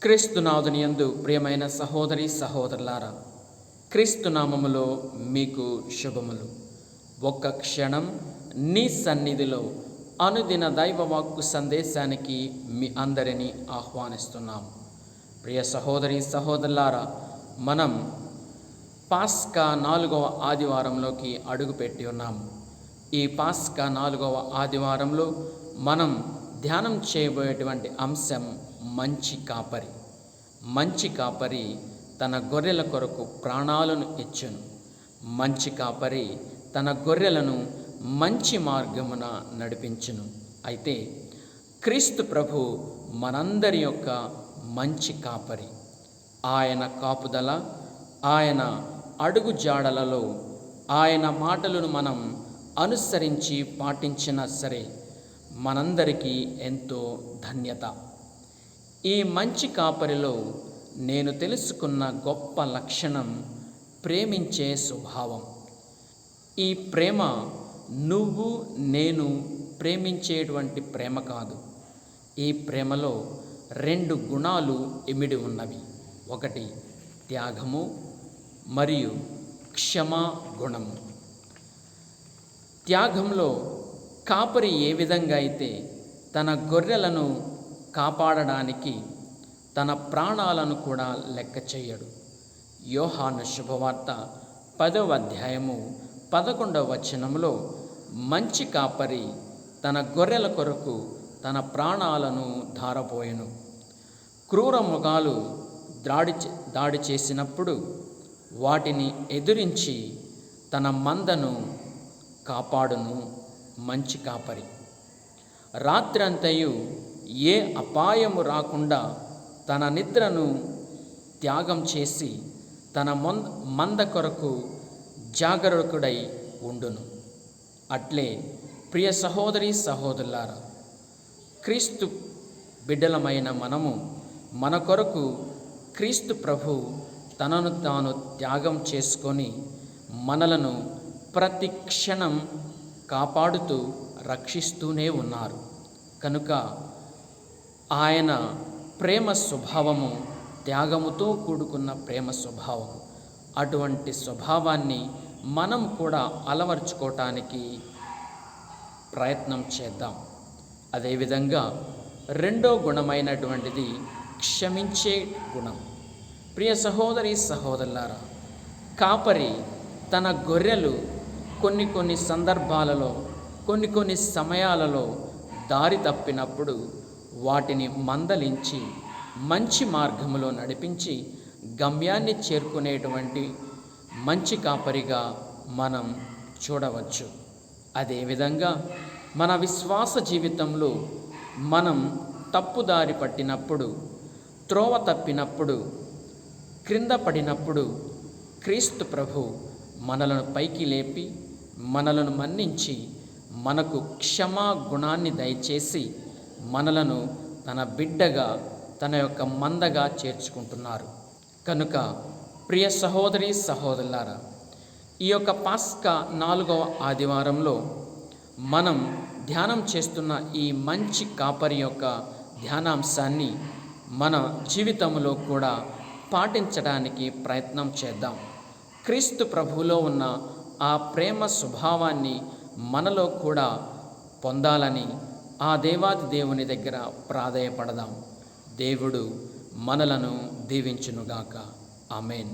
క్రీస్తునాథుని యందు ప్రియమైన సహోదరి సహోదరులారా, క్రీస్తునామములో మీకు శుభములు. ఒక్క క్షణం నీ సన్నిధిలో అనుదిన దైవవాక్కు సందేశానికి మీ అందరినీ ఆహ్వానిస్తున్నాం. ప్రియ సహోదరి సహోదరులారా, మనం పాస్కా 4వ ఆదివారంలోకి అడుగుపెట్టి ఉన్నాము. ఈ పాస్కా 4వ ఆదివారంలో మనం ధ్యానం చేయబోయేటువంటి అంశం మంచి కాపరి. మంచి కాపరి తన గొర్రెల కొరకు ప్రాణాలను ఇచ్చును. మంచి కాపరి తన గొర్రెలను మంచి మార్గమున నడిపించును. అయితే క్రీస్తు ప్రభు మనందరి యొక్క మంచి కాపరి. ఆయన కాపుదల, ఆయన అడుగు జాడలలో ఆయన మాటలను మనం అనుసరించి పాటించినా సరే మనందరికీ ఎంతో ధన్యత. ఈ మంచి కాపరిలో నేను తెలుసుకున్న గొప్ప లక్షణం ప్రేమించే స్వభావం. ఈ ప్రేమ నువ్వు నేను ప్రేమించేటువంటి ప్రేమ కాదు. ఈ ప్రేమలో 2 గుణాలు ఇమిడి ఉన్నవి. ఒకటి త్యాగము, మరియు క్షమా గుణము. త్యాగంలో కాపరి ఏ విధంగా అయితే తన గొర్రెలను కాపాడడానికి తన ప్రాణాలను కూడా లెక్క చేయడు. యోహాను శుభవార్త 10వ అధ్యాయము 11వ వచనంలో మంచి కాపరి తన గొర్రెల కొరకు తన ప్రాణాలను ధారపోయెను. క్రూర మృగాలు దాడి చేసినప్పుడు వాటిని ఎదిరించి తన మందను కాపాడును మంచి కాపరి. రాత్రంతయు ఏ అపాయము రాకుండా తన నిద్రను త్యాగం చేసి తన మంద కొరకు జాగరూకుడై ఉండును. అట్లే ప్రియ సహోదరి సహోదరులారా, క్రీస్తు బిడ్డలమైన మనము మన కొరకు క్రీస్తు ప్రభు తనను తాను త్యాగం చేసుకొని మనలను ప్రతి క్షణం కాపాడుతూ రక్షిస్తూనే ఉన్నారు. కనుక ఆయన ప్రేమ స్వభావము త్యాగముతో కూడుకున్న ప్రేమ స్వభావం. అటువంటి స్వభావాన్ని మనం కూడా అలవర్చుకోవటానికి ప్రయత్నం చేద్దాం. అదేవిధంగా 2వ గుణమైనటువంటిది క్షమించే గుణం. ప్రియ సహోదరి సహోదరులారా, కాపరి తన గొర్రెలు కొన్ని సందర్భాలలో కొన్ని సమయాలలో దారి తప్పినప్పుడు వాటిని మందలించి మంచి మార్గములో నడిపించి గమ్యాన్ని చేరుకునేటువంటి మంచి కాపరిగా మనం చూడవచ్చు. అదేవిధంగా మన విశ్వాస జీవితంలో మనం తప్పుదారి పట్టినప్పుడు, త్రోవ తప్పినప్పుడు, క్రింద పడినప్పుడు క్రీస్తు ప్రభు మనలను పైకి లేపి మనలను మన్నించి మనకు క్షమా గుణాన్ని దయచేసి మనలను తన బిడ్డగా, తన యొక్క మందగా చేర్చుకుంటున్నారు. కనుక ప్రియ సహోదరి సహోదరులారా, ఈ యొక్క పాస్కా 4వ ఆదివారంలో మనం ధ్యానం చేస్తున్న ఈ మంచి కాపరి యొక్క ధ్యానాంశాన్ని మన జీవితంలో కూడా పాటించడానికి ప్రయత్నం చేద్దాం. క్రీస్తు ప్రభువులో ఉన్న ఆ ప్రేమ స్వభావాన్ని మనలో కూడా పొందాలని ఆ దేవాది దేవుని దగ్గర ప్రాధేయపడదాం. దేవుడు మనలను దీవించునుగాక. ఆమేన్.